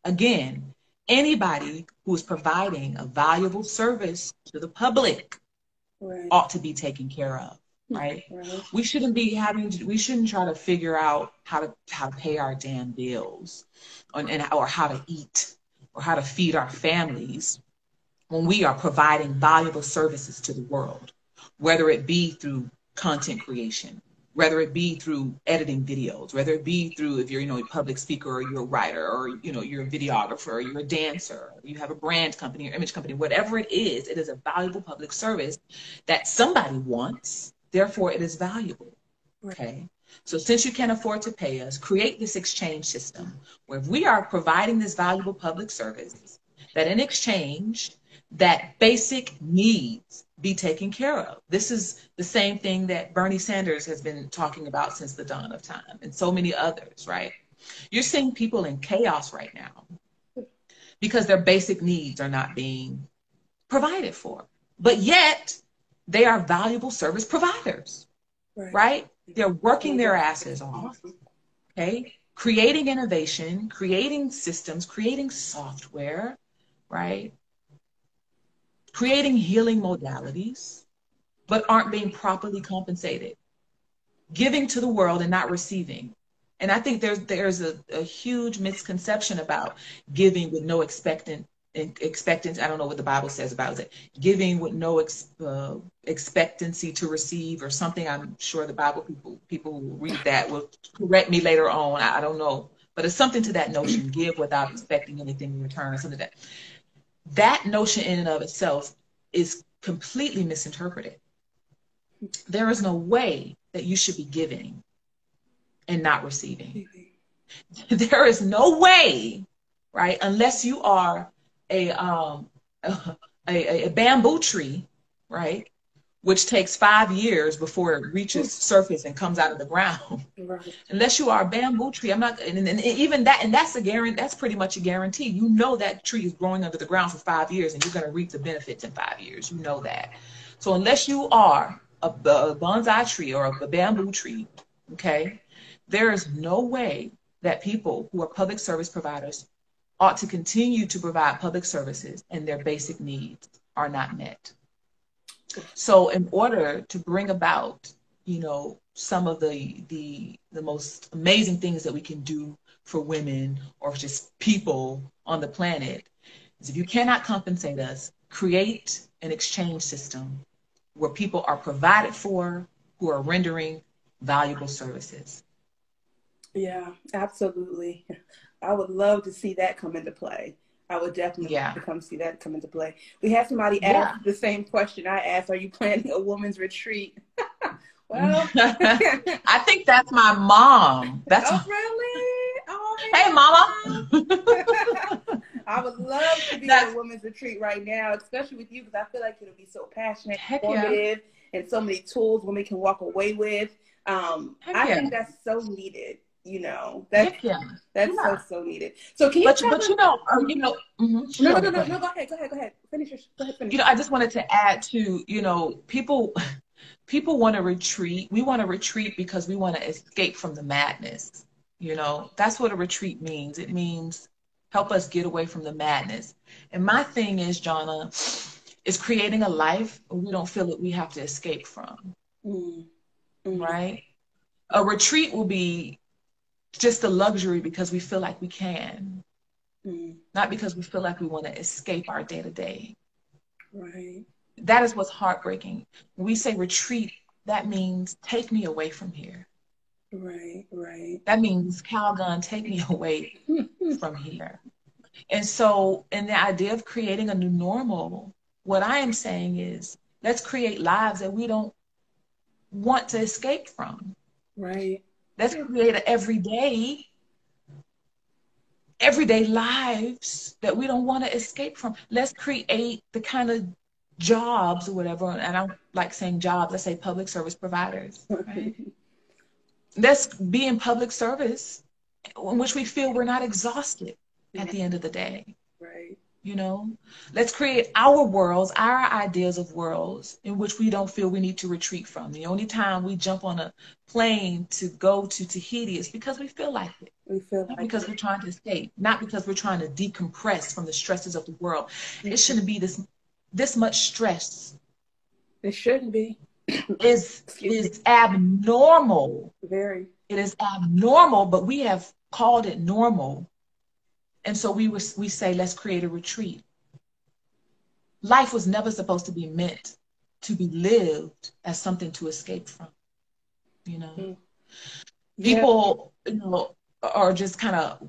Again, anybody who is providing a valuable service to the public ought to be taken care of, right? We shouldn't try to figure out how to pay our damn bills or how to eat or how to feed our families when we are providing valuable services to the world, whether it be through content creation, whether it be through editing videos, whether it be through, if you're, a public speaker or you're a writer or, you're a videographer or you're a dancer, you have a brand company or image company, whatever it is a valuable public service that somebody wants, therefore it is valuable, okay? So since you can't afford to pay us, create this exchange system where if we are providing this valuable public service, that in exchange, that basic needs be taken care of. This is the same thing that Bernie Sanders has been talking about since the dawn of time, and so many others, right? You're seeing people in chaos right now because their basic needs are not being provided for, but yet they are valuable service providers, right? They're working their asses off, okay? Creating innovation, creating systems, creating software, right? Creating healing modalities, but aren't being properly compensated, giving to the world and not receiving. And I think there's a huge misconception about giving with no expectancy. I don't know what the Bible says about it. Giving with no expectancy to receive or something. I'm sure the Bible people who read that will correct me later on. I don't know. But it's something to that notion, give without expecting anything in return or something like that. That notion in and of itself is completely misinterpreted. There is no way that you should be giving and not receiving. There is no way, right? Unless you are a bamboo tree, right? Which takes 5 years before it reaches surface and comes out of the ground. Right. Unless you are a bamboo tree, I'm not, and even that, and that's a guarantee. That's pretty much a guarantee. You know that tree is growing under the ground for 5 years, and you're going to reap the benefits in 5 years. You know that. So unless you are a bonsai tree or a bamboo tree, okay, there is no way that people who are public service providers ought to continue to provide public services and their basic needs are not met. So in order to bring about, some of the most amazing things that we can do for women or just people on the planet is if you cannot compensate us, create an exchange system where people are provided for who are rendering valuable services. Yeah, absolutely. I would love to see that come into play. I would definitely love to come see that come into play. We had somebody ask the same question I asked. Are you planning a women's retreat? Well, I think that's my mom. Really? Oh, hey, Mama. I would love to be at a women's retreat right now, especially with you, because I feel like it'll be so passionate, informative, and so many tools women can walk away with. I think that's so needed. That's so needed. So can you? No. Go ahead. Finish. I just wanted to add to people. People want to retreat. We want to retreat because we want to escape from the madness. That's what a retreat means. It means help us get away from the madness. And my thing is, Jonna, is creating a life we don't feel that we have to escape from. Right? A retreat will be just a luxury because we feel like we can, not because we feel like we want to escape our day to day. Right. That is what's heartbreaking. When we say retreat, that means take me away from here. Right, right. That means Calgon, take me away from here. And so, in the idea of creating a new normal, what I am saying is, let's create lives that we don't want to escape from. Right. Let's create everyday lives that we don't want to escape from. Let's create the kind of jobs or whatever, and I don't like saying jobs, let's say public service providers, right? Let's be in public service in which we feel we're not exhausted at the end of the day. Right. Let's create our worlds, our ideas of worlds in which we don't feel we need to retreat from. The only time we jump on a plane to go to Tahiti is because we feel like it. Not because we're trying to escape, not because we're trying to decompress from the stresses of the world. It shouldn't be this much stress. It shouldn't be. is abnormal. Very. It is abnormal, but we have called it normal. And so we say, let's create a retreat. Life was never supposed to be meant to be lived as something to escape from. People, are just kind of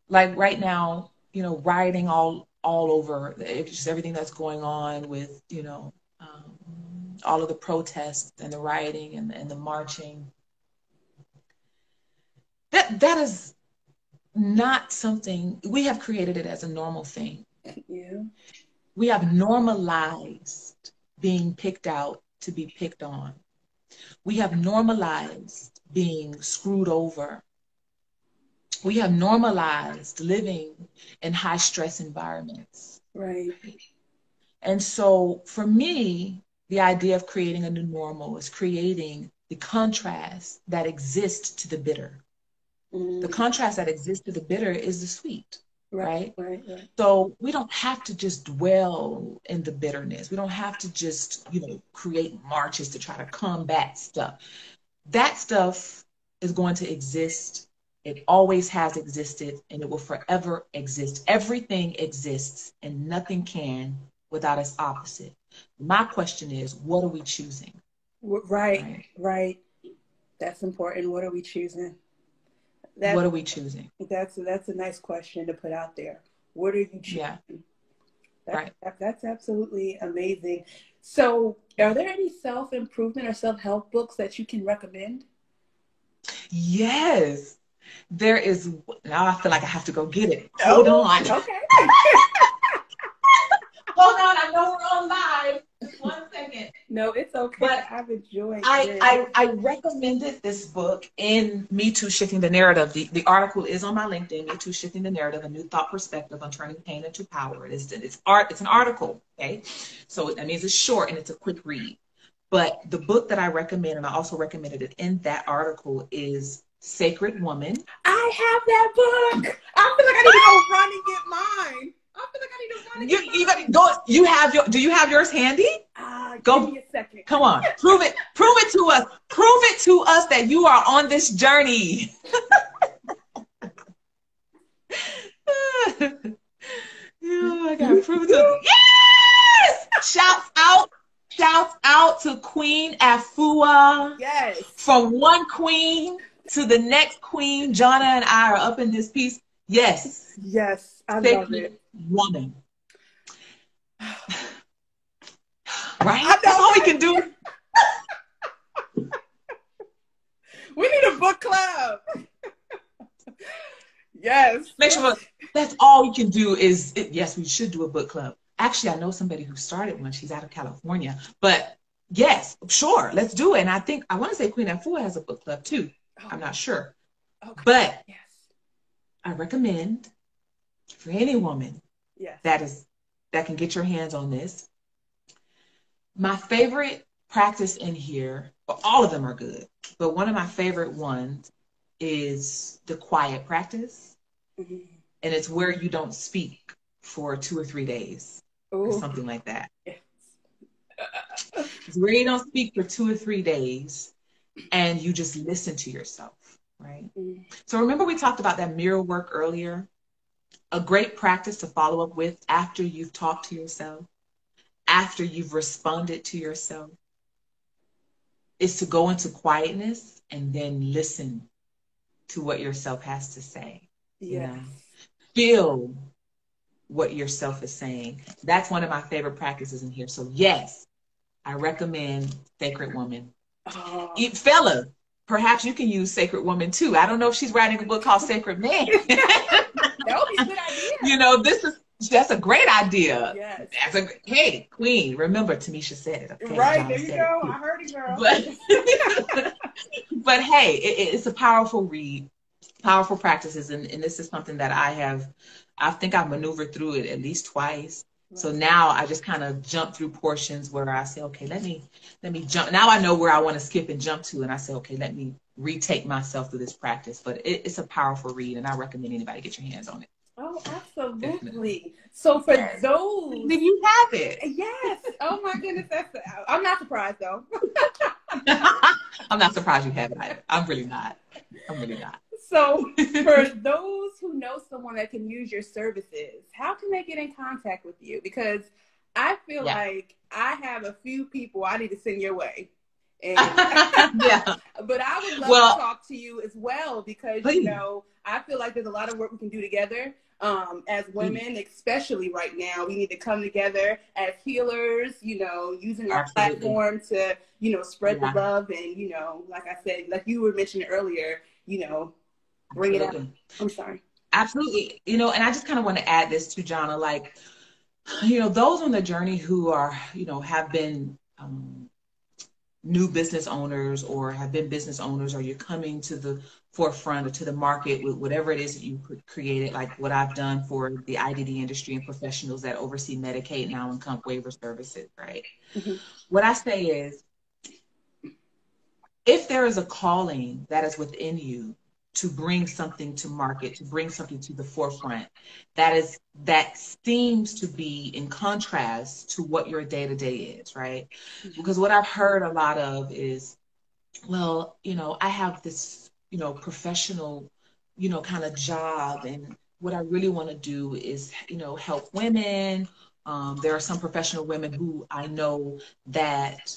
like right now, rioting all over. It's just everything that's going on with, all of the protests and the rioting and the marching. That is not something, we have created it as a normal thing. Yeah. We have normalized being picked out to be picked on. We have normalized being screwed over. We have normalized living in high stress environments. Right. And so for me, the idea of creating a new normal is creating the contrast that exists to the bitter. The contrast that exists to the bitter is the sweet, right? Right. So we don't have to just dwell in the bitterness. We don't have to just, create marches to try to combat stuff. That stuff is going to exist. It always has existed, and it will forever exist. Everything exists, and nothing can without its opposite. My question is, what are we choosing? Right. That's important. What are we choosing? What are we choosing? That's a nice question to put out there. What are you choosing? Yeah. That's absolutely amazing. So are there any self-improvement or self-help books that you can recommend? Yes. There is. Now I feel like I have to go get it. Hold on. Okay. Hold on. I know we're on live. Just 1 second. No, it's okay. But I've enjoyed it. I recommended this book in Me Too Shifting the Narrative. The article is on my LinkedIn, Me Too Shifting the Narrative, a new thought perspective on turning pain into power. It's an article, okay? So that means it's short and it's a quick read. But the book that I recommend, and I also recommended it in that article, is Sacred Woman. I have that book. I feel like I need to go run and get mine. I feel like I need to run and get mine. You gotta go. Do you have yours handy? Give me a second. Come on. Prove it to us. Prove it to us that you are on this journey. I gotta prove it to us. Yes! Shouts out to Queen Afua. Yes. From one queen to the next queen, Jonna and I are up in this piece. Yes. Yes, I love it. Woman. Right? That's all we can do. We need a book club. Yes. Make sure that's all we can do is, yes, we should do a book club. Actually, I know somebody who started one. She's out of California. But yes, sure, let's do it. And I want to say Queen Afua has a book club too. Oh. I'm not sure. Okay. But yes. I recommend for any woman that can get your hands on this. My favorite practice in here, well, all of them are good, but one of my favorite ones is the quiet practice. Mhm. And it's where you don't speak for 2 or 3 days or Ooh. something like that. Yes. It's where you don't speak for 2 or 3 days and you just listen to yourself, right? Mhm. So remember we talked about that mirror work earlier? A great practice to follow up with after you've talked to yourself, after you've responded to yourself, is to go into quietness and then listen to what yourself has to say. You Yes. know, feel what yourself is saying. That's one of my favorite practices in here. So yes, I recommend Sacred Woman. Oh. Fella, perhaps you can use Sacred Woman too. I don't know if she's writing a book called Sacred Man. That would be a good idea. You know, that's a great idea. Yes. Hey, Queen, remember Tamisha said it, okay? Right, John there you said go. it too. I heard it, girl. But but hey, it's a powerful read, powerful practices, and this is something that I think I've maneuvered through it at least twice. So now I just kind of jump through portions where I say, okay, let me jump. Now I know where I want to skip and jump to, and I say, okay, let me retake myself through this practice. But it's a powerful read, and I recommend anybody get your hands on it. Oh, Definitely. absolutely. So for Yes. those, Did you have it? yes. Oh my goodness, I'm not surprised though. I'm not surprised you have it either. I'm really not. So for those who know someone that can use your services, how can they get in contact with you? Because I feel like I have a few people I need to send your way. And Yeah. But I would love to talk to you as well because, please. I feel like there's a lot of work we can do together. As women, especially right now, we need to come together as healers, using our platform to, spread the love and, like I said, like you were mentioning earlier, bring it out. I'm sorry. Absolutely. And I just kind of want to add this to Jonna, like, those on the journey who are, have been new business owners or have been business owners, or you're coming to the forefront or to the market with whatever it is that you created, like what I've done for the IDD industry and professionals that oversee Medicaid now and Comp waiver services, right? Mm-hmm. What I say is, if there is a calling that is within you to bring something to market, to bring something to the forefront, that seems to be in contrast to what your day-to-day is, right? Because what I've heard a lot of is, well, I have this, professional, kind of job, and what I really want to do is, help women. There are some professional women who I know that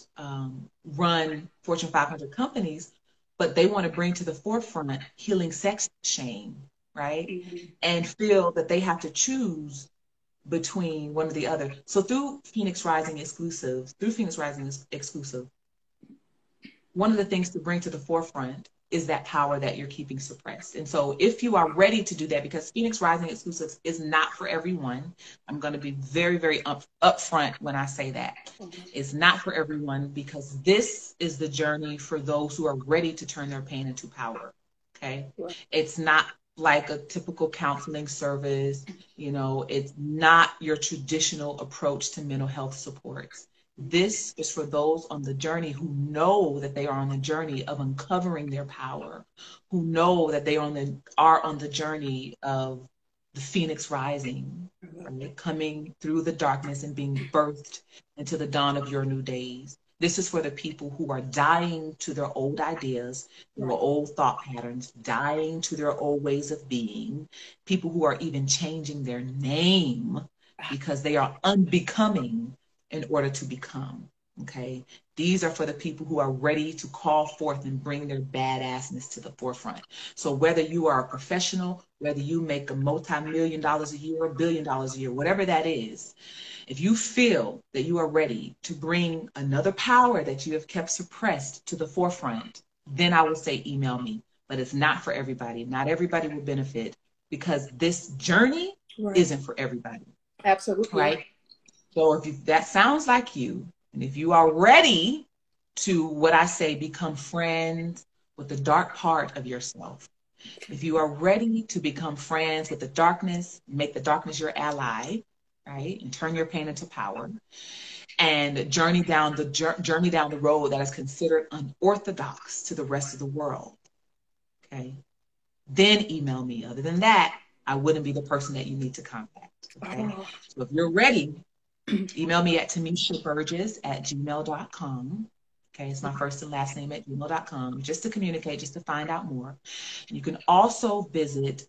run Fortune 500 companies, but they want to bring to the forefront healing sex shame, right? Mm-hmm. And feel that they have to choose between one or the other. So through Phoenix Rising Exclusive, one of the things to bring to the forefront is that power that you're keeping suppressed. And so if you are ready to do that, because Phoenix Rising Exclusives is not for everyone, I'm going to be very, very upfront when I say that. Mm-hmm. It's not for everyone, because this is the journey for those who are ready to turn their pain into power, okay? Right. It's not like a typical counseling service. It's not your traditional approach to mental health supports. This is for those on the journey who know that they are on the journey of uncovering their power, who know that they are on the journey of the Phoenix rising, right? Coming through the darkness and being birthed into the dawn of your new days. This is for the people who are dying to their old ideas, their old thought patterns, dying to their old ways of being, people who are even changing their name because they are unbecoming in order to become, okay? These are for the people who are ready to call forth and bring their badassness to the forefront. So whether you are a professional, whether you make a multi-million dollars a year or $1 billion a year, whatever that is, if you feel that you are ready to bring another power that you have kept suppressed to the forefront, then I will say email me. But it's not for everybody. Not everybody will benefit, because this journey isn't for everybody. Absolutely. Right? So if that sounds like you, and if you are ready to, what I say, become friends with the dark part of yourself, if you are ready to become friends with the darkness, make the darkness your ally, right, and turn your pain into power, and journey down the road that is considered unorthodox to the rest of the world. Okay. Then email me. Other than that, I wouldn't be the person that you need to contact. Okay. Oh. So if you're ready, email me at tamishaburgess@gmail.com. Okay, it's my first and last name at gmail.com, just to communicate, just to find out more. And you can also visit